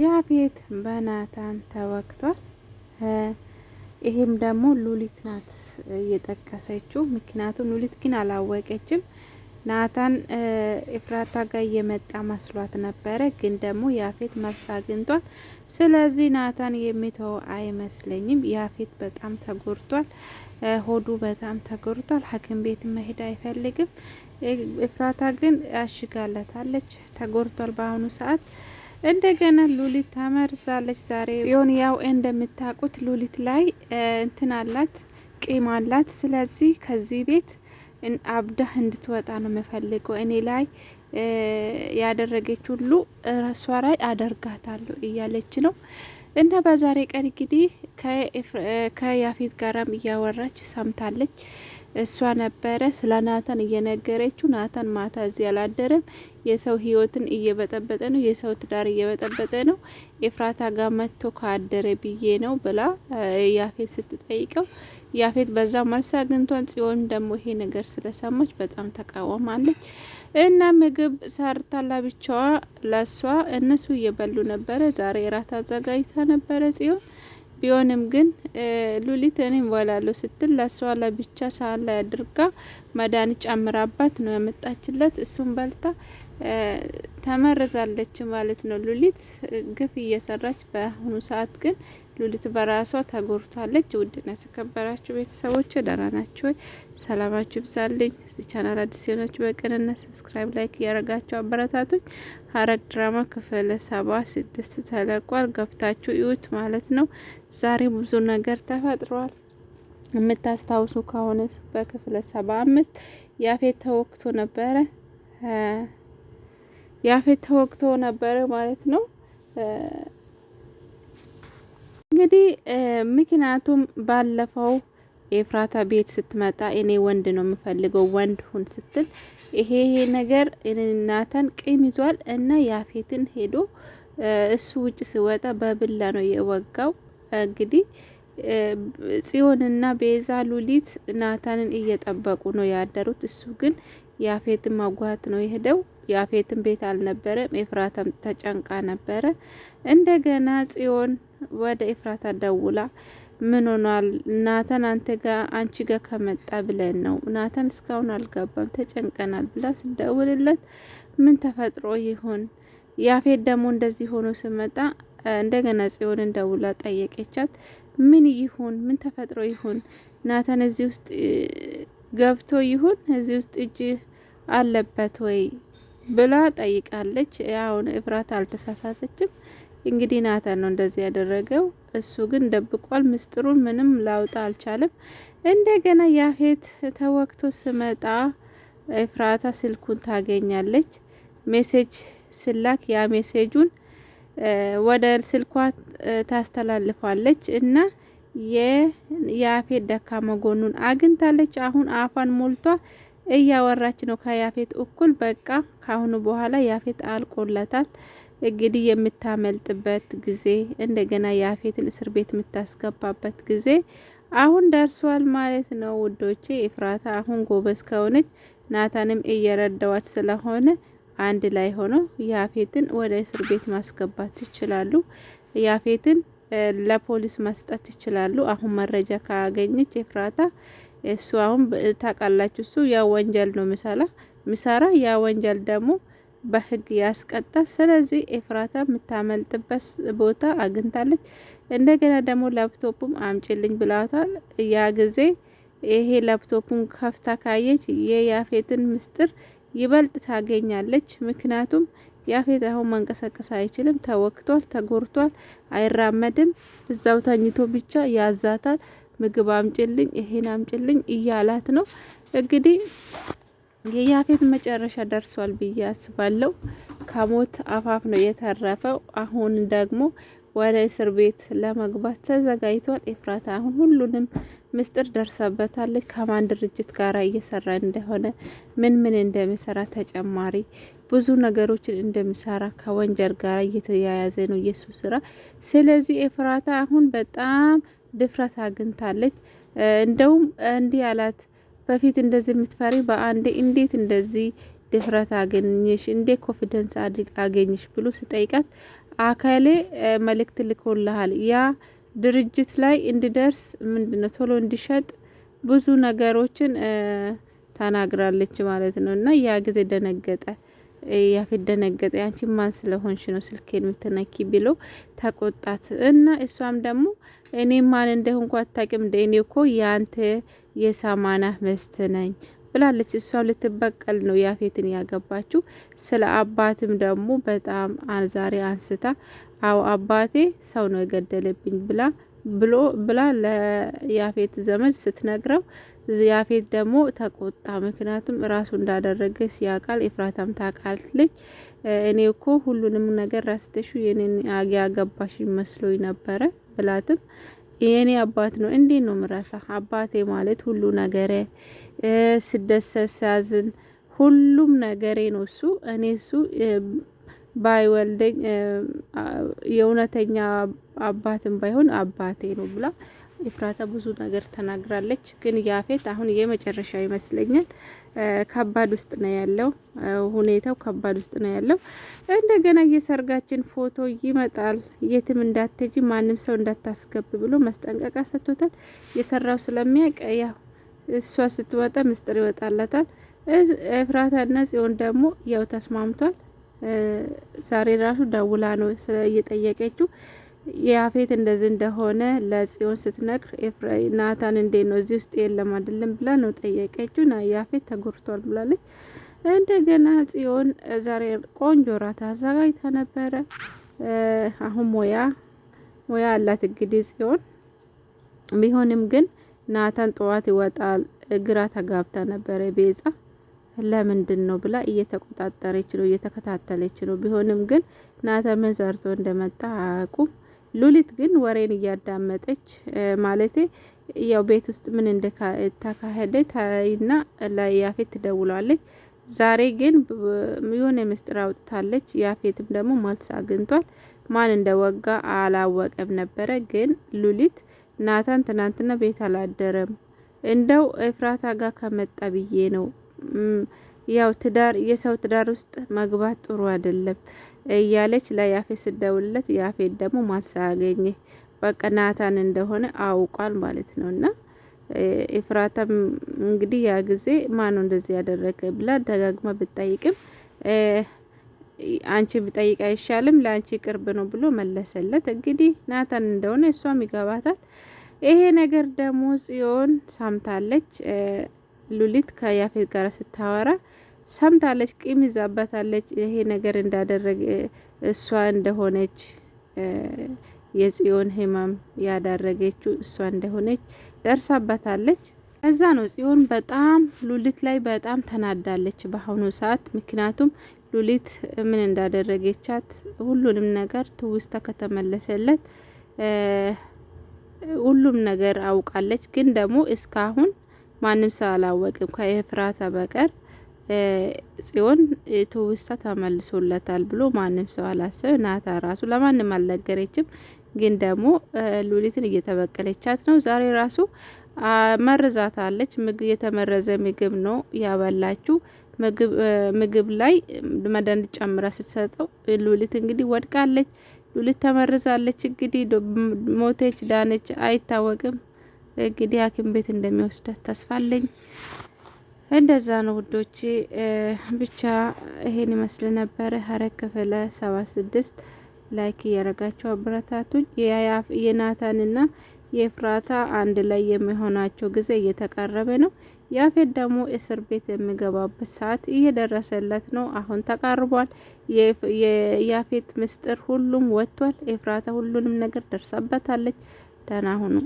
ያፌት በናታን ተወግቷል። ይሄም ደግሞ ሉሊት ናት እየጠቀሰችው። ምክንያቱም ሉሊት ግን አላወቀችም። ናታን ኤፍራታ ጋር እየመጣ መስሏት ነበረ፣ ግን ደግሞ ያፌት መልስ አግኝቷል። ስለዚህ ናታን የሚተው አይመስለኝም። ያፌት በጣም ተጎድቷል፣ ሆዱ በጣም ተጎድቷል። ሐኪም ቤት መሄድ አይፈልግም። ኤፍራታ ግን አሽጋለታለች፣ ተጎድቷል በአሁኑ ሰዓት። እንደገና ሉሊት ተመርዛለች ዛሬ ሲሆን ያው እንደምታውቁት ሉሊት ላይ እንትን አላት፣ ቂም አላት። ስለዚህ ከዚህ ቤት አብዳ እንድትወጣ ነው የምፈልገው። እኔ ላይ ያደረገች ሁሉ ራሷ ላይ አደርጋታለሁ እያለች ነው። እና በዛሬ ቀን እንግዲህ ከያፌት ጋራም እያወራች ሰምታለች። እሷ ነበረ ስለ ናታን እየነገረችው። ናታን ማታ እዚህ አላደረም፣ የሰው ህይወትን እየበጠበጠ ነው፣ የሰው ትዳር እየበጠበጠ ነው። ኤፍራታ ጋር መጥቶ ካደረ ብዬ ነው ብላ ያፌት ስትጠይቀው ያፌት በዛ መልስ አግኝቷል። ጽዮን ደግሞ ይሄ ነገር ስለሰማች በጣም ተቃወማለች እና ምግብ ሰርታላ ብቻዋ ለሷ እነሱ እየበሉ ነበረ። ዛሬ እራት አዘጋጅታ ነበረ ጽዮን። ቢሆንም ግን ሉሊት እኔም በላለሁ ስትል ለሷ ለብቻ ሳህን ላይ አድርጋ መድኃኒት ጨምራባት ነው ያመጣችለት። እሱም በልታ ተመርዛለች ማለት ነው። ሉሊት ግፍ እየሰራች በአሁኑ ሰዓት ግን ሉሊት በራሷ ተጎርታለች። ውድና ተከበራችሁ ቤተሰቦች ደህና ናችሁ ወይ? ሰላማችሁ ይብዛልኝ። እዚህ ቻናል አዲስ የሆናችሁ በቅንነት ሰብስክራይብ፣ ላይክ እያረጋችሁ አበረታቱኝ። ሐረግ ድራማ ክፍል 76 ተለቋል። ገብታችሁ እዩት ማለት ነው። ዛሬ ብዙ ነገር ተፈጥሯል። የምታስታውሱ ከሆነ በክፍል 75 ያፌት ተወክቶ ነበረ። ያፌት ተወክቶ ነበረ ማለት ነው። እንግዲህ ምክንያቱም ባለፈው ኤፍራታ ቤት ስትመጣ እኔ ወንድ ነው የምፈልገው ወንድ ሁን ስትል ይሄ ነገር ናታን ቂም ይዟል እና ያፌትን ሄዶ እሱ ውጭ ሲወጣ በብላ ነው የወጋው። እንግዲህ ጽዮንና ቤዛ ሉሊት ናታንን እየጠበቁ ነው ያደሩት። እሱ ግን ያፌትን ማጓት ነው የሄደው። ያፌትን ቤት አልነበረም። ኤፍራታም ተጨንቃ ነበረ። እንደገና ጽዮን ወደ ኤፍራታ ደውላ ምን ሆኗል ናታን አንቺ ጋር ከመጣ ብለን ነው፣ ናታን እስካሁን አልገባም ተጨንቀናል ብላ ስደውልለት ምን ተፈጥሮ ይሆን? ያፌት ደግሞ እንደዚህ ሆኖ ስመጣ እንደገና ጽዮንን ደውላ ጠየቀቻት። ምን ይሁን ምን ተፈጥሮ ይሁን? ናታን እዚህ ውስጥ ገብቶ ይሁን እዚህ ውስጥ እጅ አለበት ወይ ብላ ጠይቃለች። ያው ኤፍራታ አልተሳሳተችም። እንግዲህ ናታን ነው እንደዚህ ያደረገው። እሱ ግን ደብቋል ምስጢሩን፣ ምንም ላውጣ አልቻለም። እንደገና ያፌት ተወክቶ ስመጣ ኤፍራታ ስልኩን ታገኛለች። ሜሴጅ ስላክ ያ ሜሴጁን ወደ ስልኳ ታስተላልፋለች እና የያፌት ደካማ ጎኑን አግኝታለች። አሁን አፋን ሞልቷ እያወራች ነው ከያፌት እኩል። በቃ ካሁኑ በኋላ ያፌት አልቆለታል። እንግዲህ የምታመልጥበት ጊዜ እንደገና ያፌትን እስር ቤት የምታስገባበት ጊዜ አሁን ደርሷል ማለት ነው ውዶቼ። ኤፍራታ አሁን ጎበዝ ከሆነች ናታንም እየረዳዋት ስለሆነ አንድ ላይ ሆኖ ያፌትን ወደ እስር ቤት ማስገባት ይችላሉ። ያፌትን ለፖሊስ መስጠት ይችላሉ። አሁን መረጃ ካገኘች ኤፍራታ እሱ አሁን ታውቃላችሁ እሱ ያ ወንጀል ነው ምሰራ ያ ወንጀል ደግሞ በህግ ያስቀጣል። ስለዚህ ኤፍራታ የምታመልጥበት ቦታ አግኝታለች። እንደገና ደግሞ ላፕቶፑም አምጪልኝ ብላታል። ያ ጊዜ ይሄ ላፕቶፑን ከፍታ ካየች የያፌትን ምስጢር ይበልጥ ታገኛለች። ምክንያቱም ያፌት አሁን መንቀሳቀስ አይችልም፣ ተወክቷል፣ ተጎርቷል፣ አይራመድም። እዛው ተኝቶ ብቻ ያዛታል። ምግብ አምጪልኝ ይሄን አምጪልኝ እያላት ነው። እንግዲህ የያፌት መጨረሻ ደርሷል ብዬ አስባለሁ። ከሞት አፋፍ ነው የተረፈው። አሁን ደግሞ ወደ እስር ቤት ለመግባት ተዘጋጅቷል። ኤፍራታ አሁን ሁሉንም ምስጢር ደርሰበታለች። ከማን ድርጅት ጋር እየሰራ እንደሆነ ምን እንደሚሰራ ተጨማሪ ብዙ ነገሮችን እንደሚሰራ ከወንጀል ጋር እየተያያዘ ነው የሱ ስራ። ስለዚህ ኤፍራታ አሁን በጣም ድፍረት አግኝታለች። እንደውም እንዲህ አላት፣ በፊት እንደዚህ የምትፈሪ በአንዴ እንዴት እንደዚህ ድፍረት አገኘሽ? እንዴ ኮንፊደንስ አገኘሽ ብሎ ሲጠይቃት አካሌ መልእክት ልኮልሃል ያ ድርጅት ላይ እንዲደርስ ምንድነው ቶሎ እንዲሸጥ ብዙ ነገሮችን ተናግራለች ማለት ነው። እና ያ ጊዜ ደነገጠ። ያፌት ደነገጠ። አንቺ ማን ስለሆንሽ ነው ስልኬን የምትነኪ ብሎ ተቆጣት። እና እሷም ደግሞ እኔ ማን እንደሆንኩ አታውቂም እንደ እኔ እኮ ያንተ የሳማናህ ሚስት ነኝ ብላለች። እሷም ልትበቀል ነው ያፌትን ያገባችው። ስለ አባትም ደግሞ በጣም ዛሬ አንስታ አው አባቴ ሰው ነው የገደለብኝ ብላ ለያፌት ዘመድ ስትነግረው ያፌት ደግሞ ተቆጣ። ምክንያቱም ራሱ እንዳደረገ ሲያቃል ኤፍራታም ታውቃለች። እኔ እኮ ሁሉንም ነገር ራስተሹ የኔን ያገባሽ መስሎኝ ነበረ ብላትም የኔ አባት ነው እንዴ ነው ምራሳ አባቴ ማለት ሁሉ ነገሬ ስደሰት ሳዝን ሁሉም ነገሬ ነው እሱ እኔ እሱ ባይወልደኝ የእውነተኛ አባትም ባይሆን አባቴ ነው ብላ ኤፍራታ ብዙ ነገር ተናግራለች። ግን ያፌት አሁን የመጨረሻ ይመስለኛል ከባድ ውስጥ ነው ያለው። ሁኔታው ከባድ ውስጥ ነው ያለው። እንደገና የሰርጋችን ፎቶ ይመጣል የትም እንዳትጂ ማንም ሰው እንዳታስገብ ብሎ መስጠንቀቂያ ሰጥቶታል። የሰራው ስለሚያውቅ ያው እሷ ስትወጣ ምስጢር ይወጣላታል። ኤፍራታና ጽዮን ደግሞ ያው ተስማምቷል። ዛሬ ራሱ ደውላ ነው እየጠየቀችው ያፌት እንደዚህ እንደሆነ ለጽዮን ስትነግር ናታን እንዴት ነው እዚህ ውስጥ የለም አይደለም ብላ ነው ጠየቀችው። ና ያፌት ተጎርቷል ብላለች። እንደገና ጽዮን ዛሬ ቆንጆ ራት አዘጋጅታ ነበረ። አሁን ሞያ አላት እንግዲህ ጽዮን ቢሆንም ግን ናታን ጠዋት ይወጣል ግራ ተጋብታ ነበረ ቤዛ ለምንድን ነው ብላ እየተቆጣጠረች ነው እየተከታተለች ነው። ቢሆንም ግን ናታን ምን ሰርቶ እንደመጣ አያውቁም። ሉሊት ግን ወሬን እያዳመጠች ማለቴ ያው ቤት ውስጥ ምን እንደተካሄደ ታይና ለያፌት ትደውላለች። ዛሬ ግን የሆነ ምስጢር አውጥታለች። ያፌትም ደግሞ መልስ አግኝቷል። ማን እንደወጋ አላወቀም ነበረ። ግን ሉሊት ናታን ትናንትና ቤት አላደረም እንደው ኤፍራታ ጋር ከመጣ ብዬ ነው ያው ትዳር የሰው ትዳር ውስጥ መግባት ጥሩ አይደለም እያለች ለያፌት ስደውልለት ያፌት ደግሞ ማሳገኘ በቃ ናታን እንደሆነ አውቋል ማለት ነውና ኤፍራታም እንግዲህ ያ ጊዜ ማን ነው እንደዚህ ያደረገ ብላ ደጋግማ ብትጠይቅም አንቺ ብጠይቅ አይሻልም ለአንቺ ቅርብ ነው ብሎ መለሰለት። እንግዲህ ናታን እንደሆነ እሷም ይገባታል። ይሄ ነገር ደግሞ ጽዮን ሰምታለች። ሉሊት ከያፌት ጋር ስታወራ ሰምታለች። ቂም ይዛባታለች። ይሄ ነገር እንዳደረገ እሷ እንደሆነች የጽዮን ህመም ያዳረገችው እሷ እንደሆነች ደርሳባታለች። እዛ ነው ጽዮን በጣም ሉሊት ላይ በጣም ተናዳለች በአሁኑ ሰዓት። ምክንያቱም ሉሊት ምን እንዳደረገቻት ሁሉንም ነገር ትውስታ ከተመለሰለት ሁሉም ነገር አውቃለች። ግን ደግሞ እስካሁን ማንም ሰው አላወቅም ከኤፍራታ በቀር ጽዮን ትውስታ ተመልሶለታል ብሎ ማንም ሰው አላሰበ። ናታ ራሱ ለማንም አልነገረችም። ግን ደግሞ ሉሊትን እየተበቀለቻት ነው። ዛሬ ራሱ መርዛታለች። የተመረዘ ምግብ ነው ያበላችሁ። ምግብ ላይ መድኃኒት ጨምራ ስትሰጠው ሉሊት እንግዲህ ወድቃለች። ሉሊት ተመርዛለች። እንግዲህ ሞተች ዳነች አይታወቅም። እንግዲህ ሐኪም ቤት እንደሚወስዳት ተስፋለኝ። እንደዛ ነው ውዶቼ። ብቻ ይሄን ይመስል ነበረ ሐረግ ክፍል 76 ላይክ እያረጋችሁ አበረታቱኝ። የናታንና የኤፍራታ አንድ ላይ የሚሆናቸው ጊዜ እየተቃረበ ነው። ያፌት ደግሞ እስር ቤት የሚገባበት ሰዓት እየደረሰለት ነው። አሁን ተቃርቧል። የያፌት ምስጢር ሁሉም ወጥቷል። ኤፍራታ ሁሉንም ነገር ደርሳበታለች። ደህና ሁኑ።